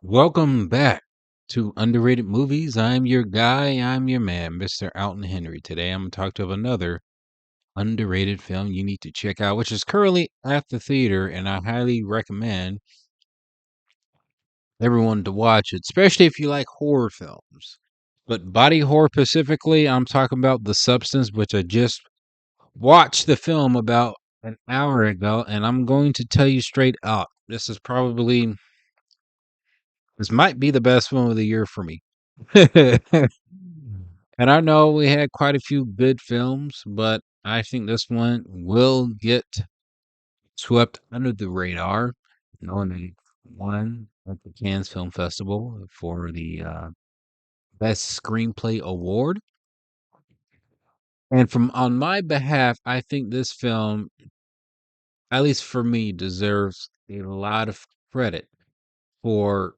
Welcome back to Underrated Movies. I'm your guy, I'm your man, Mr. Alton Henry. Today I'm going to talk to another underrated film you need to check out, which is currently at the theater, and I highly recommend everyone to watch it, especially if you like horror films. But body horror specifically, I'm talking about The Substance, which I just watched the film about an hour ago, and I'm going to tell you straight up, this might be the best film of the year for me. And I know we had quite a few good films, but I think this one will get swept under the radar, knowing that it won at the Cannes Film Festival for the Best Screenplay Award. And from on my behalf, I think this film, at least for me, deserves a lot of credit for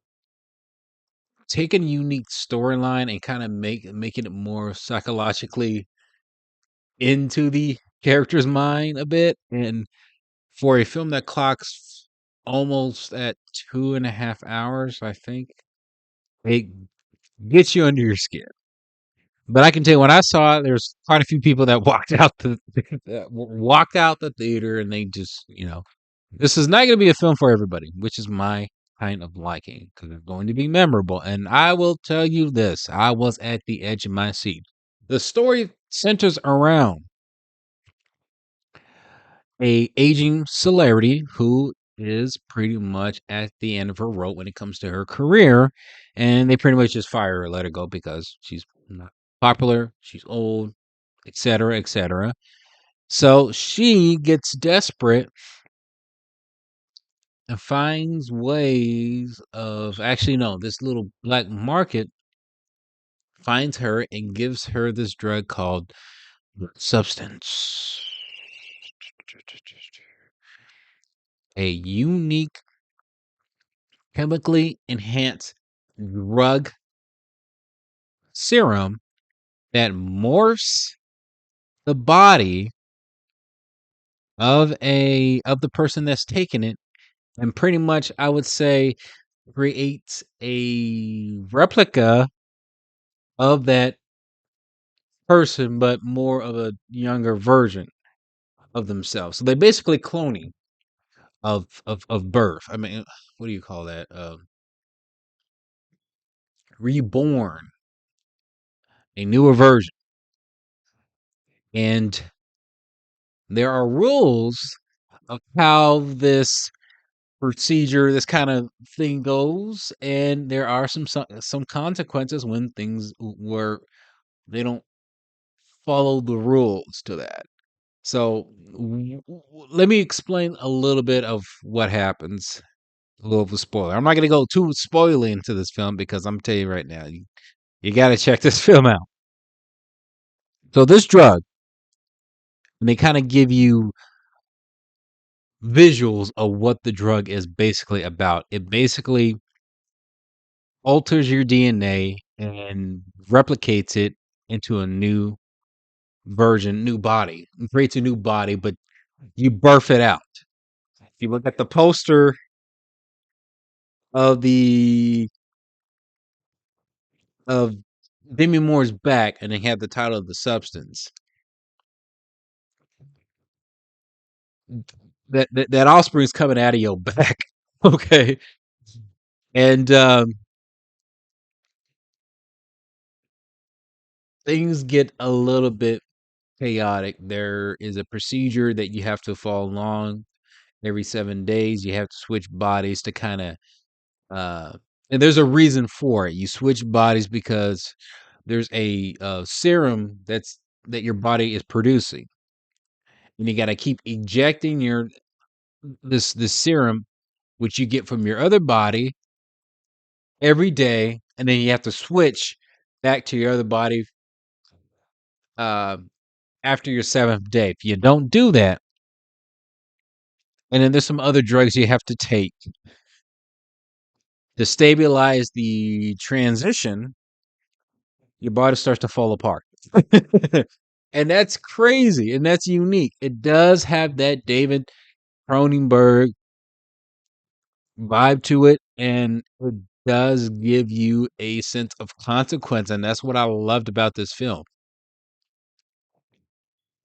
taking a unique storyline and kind of making it more psychologically into the character's mind a bit. And for a film that clocks almost at 2.5 hours, I think it gets you under your skin. But I can tell you, when I saw it, there's quite a few people that walked out walked out the theater, and they just, this is not going to be a film for everybody, which is my kind of liking because it's going to be memorable. And I will tell you this: I was at the edge of my seat. The story centers around a aging celebrity who is pretty much at the end of her rope when it comes to her career, and they pretty much just fire her, let her go because she's not popular, she's old, etc., etc. So she gets desperate and finds ways of actually no, this little black market finds her and gives her this drug called substance, a unique chemically enhanced drug serum that morphs the body of the person that's taking it, and pretty much I would say creates a replica of that person, but more of a younger version of themselves. So they basically cloning of birth. I mean, what do you call that? Reborn, a newer version. And there are rules of how this procedure, this kind of thing goes, and there are some consequences when things where they don't follow the rules to that. So let me explain a little bit of what happens. A little of a spoiler. I'm not going to go too spoiling into this film because I'm telling you right now, you got to check this film out. So this drug, and they kind of give you visuals of what the drug is basically about. It basically alters your DNA and replicates it into a new version, new body. It creates a new body, but you birth it out. If you look at the poster of the of Demi Moore's back, and they have the title of The Substance, that offspring is coming out of your back. Okay, and things get a little bit chaotic. There is a procedure that you have to follow along every 7 days. You have to switch bodies to kind of and there's a reason for it. You switch bodies because there's a serum that your body is producing, and you got to keep ejecting your this serum, which you get from your other body every day, and then you have to switch back to your other body uh, after your seventh day. If you don't do that, and then there's some other drugs you have to take to stabilize the transition, your body starts to fall apart. And that's crazy and that's unique. It does have that David Cronenberg vibe to it, and it does give you a sense of consequence, and that's what I loved about this film.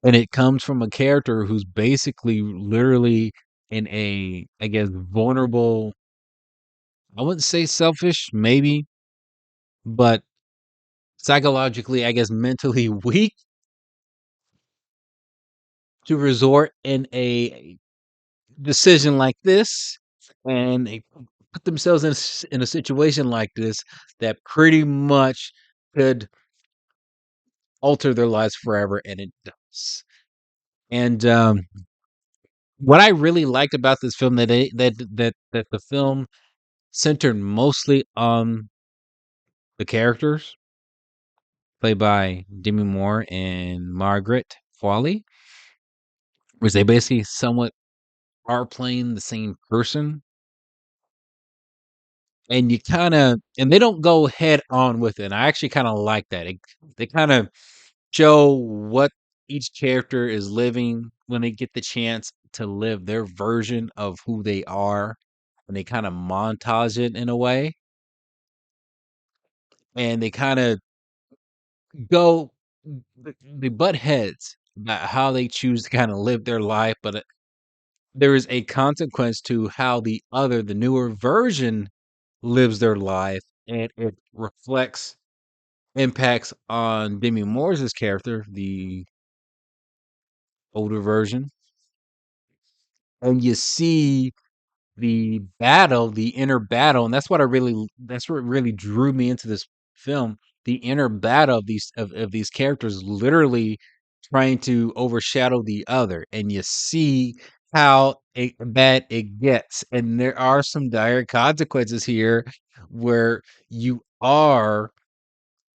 And it comes from a character who's basically literally in a, I guess, vulnerable, I wouldn't say selfish, maybe, but psychologically, I guess, mentally weak to resort in a decision like this, and they put themselves in a situation like this that pretty much could alter their lives forever, and it does. And what I really liked about this film that the film centered mostly on the characters played by Demi Moore and Margaret Qualley, was they basically somewhat are playing the same person, and you kinda and they don't go head on with it. And I actually kinda like that. They kinda show what each character is living when they get the chance to live their version of who they are, and they kinda montage it in a way, and they kinda go they butt heads about how they choose to kinda live their life, but, there is a consequence to how the newer version lives their life, and it reflects impacts on Demi Moore's character, the older version, and you see the inner battle, and that's what really drew me into this film. The inner battle of these characters literally trying to overshadow the other, and you see bad it gets. And there are some dire consequences here where you are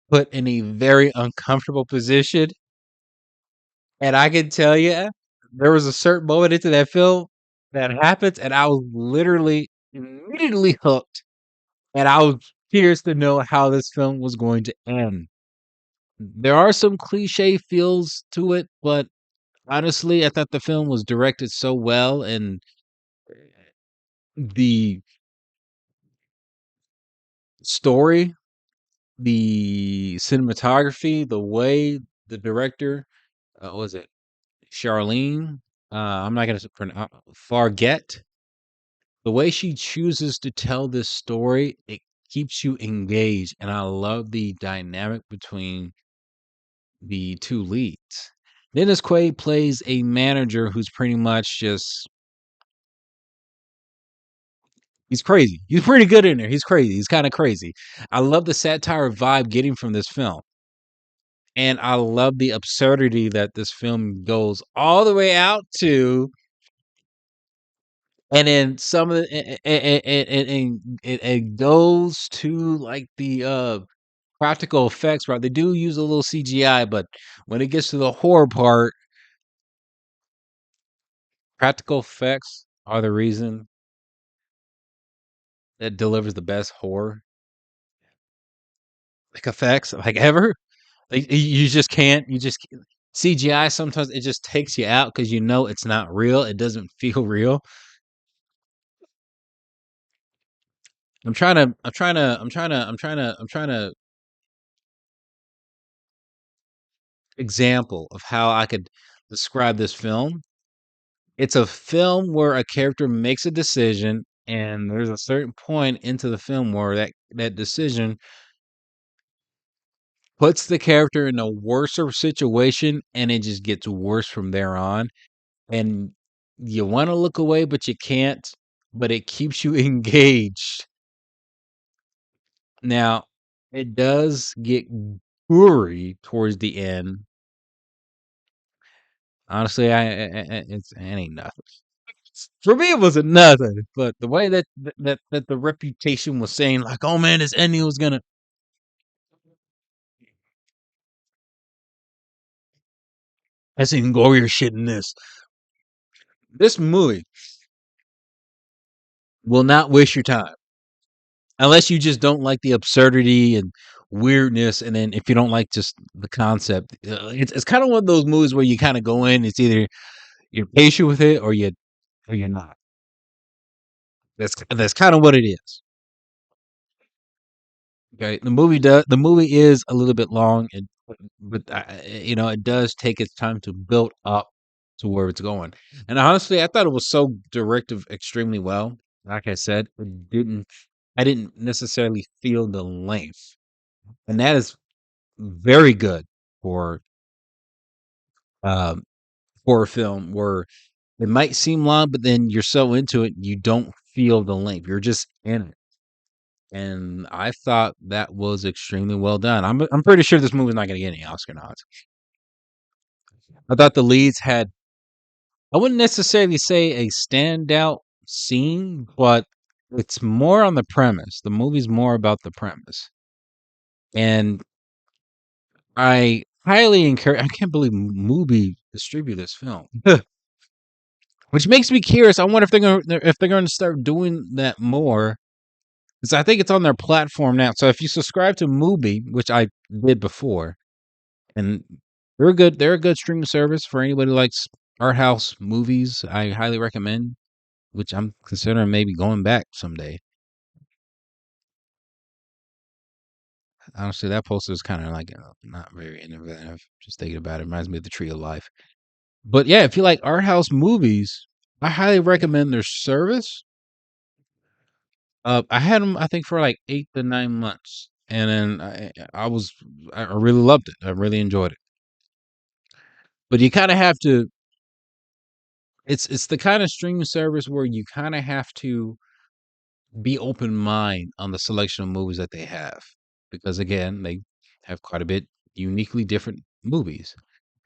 put in a very uncomfortable position. And I can tell you, there was a certain moment into that film that happens, and I was literally immediately hooked, and I was curious to know how this film was going to end. There are some cliche feels to it, but honestly, I thought the film was directed so well, and the story, the cinematography, the way the director, was it Charlene? I'm not gonna pronounce Farget. The way she chooses to tell this story, it keeps you engaged, and I love the dynamic between the two leads. Dennis Quaid plays a manager who's pretty much just he's crazy. He's pretty good in there. He's crazy. He's kind of crazy. I love the satire vibe getting from this film. And I love the absurdity that this film goes all the way out to, and then some of the and it goes to like the practical effects, right? They do use a little CGI, but when it gets to the horror part, practical effects are the reason that delivers the best horror like effects like ever. Like you just can't. CGI sometimes it just takes you out because you know it's not real. It doesn't feel real. I'm trying to example of how I could describe this film. It's a film where a character makes a decision, and there's a certain point into the film where that decision puts the character in a worser situation, and it just gets worse from there on. And you want to look away, but you can't. But it keeps you engaged. Now, it does get gory towards the end. Honestly, it ain't nothing. For me, it wasn't nothing. But the way that the reputation was saying, like, oh man, this ending was gonna. I seen gorier shit in this. This movie will not waste your time unless you just don't like the absurdity and weirdness, and then if you don't like just the concept, it's kind of one of those movies where you kind of go in. It's either you're patient with it or you're not. That's kind of what it is. Okay, the movie is a little bit long, and but it does take its time to build up to where it's going. And honestly, I thought it was so directive extremely well. Like I said, I didn't necessarily feel the length, and that is very good for um for a film where it might seem long, but then you're so into it, you don't feel the length. You're just in it. And I thought that was extremely well done. I'm pretty sure this movie's not gonna get any Oscar nods. I thought the leads had I wouldn't necessarily say a standout scene, but it's more on the premise. The movie's more about the premise. And I highly encourage I can't believe Mubi distribute this film. Which makes me curious. I wonder if they're gonna start doing that more. Because I think it's on their platform now. So if you subscribe to Mubi, which I did before, and they're a good streaming service for anybody who likes art house movies. I highly recommend, which I'm considering maybe going back someday. Honestly, that poster is kind of like not very innovative. Just thinking about it, reminds me of the Tree of Life. But yeah, if you like art house movies, I highly recommend their service. I had them, I think, for like 8 to 9 months, and then I really loved it. I really enjoyed it. But you kind of have to. It's the kind of streaming service where you kind of have to be open mind on the selection of movies that they have, because again, they have quite a bit uniquely different movies.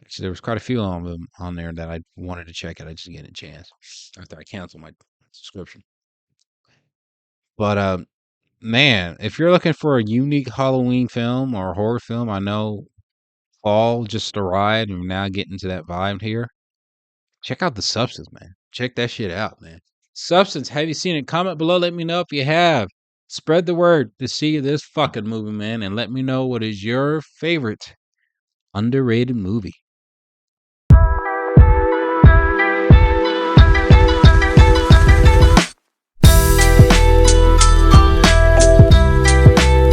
Actually, there was quite a few of them on there that I wanted to check out. I just didn't get a chance after I canceled my subscription. But man, if you're looking for a unique Halloween film or horror film, I know fall just arrived and we're now getting to that vibe here. Check out The Substance, man. Check that shit out, man. Substance, have you seen it? Comment below. Let me know if you have. Spread the word to see this fucking movie, man, and let me know what is your favorite underrated movie.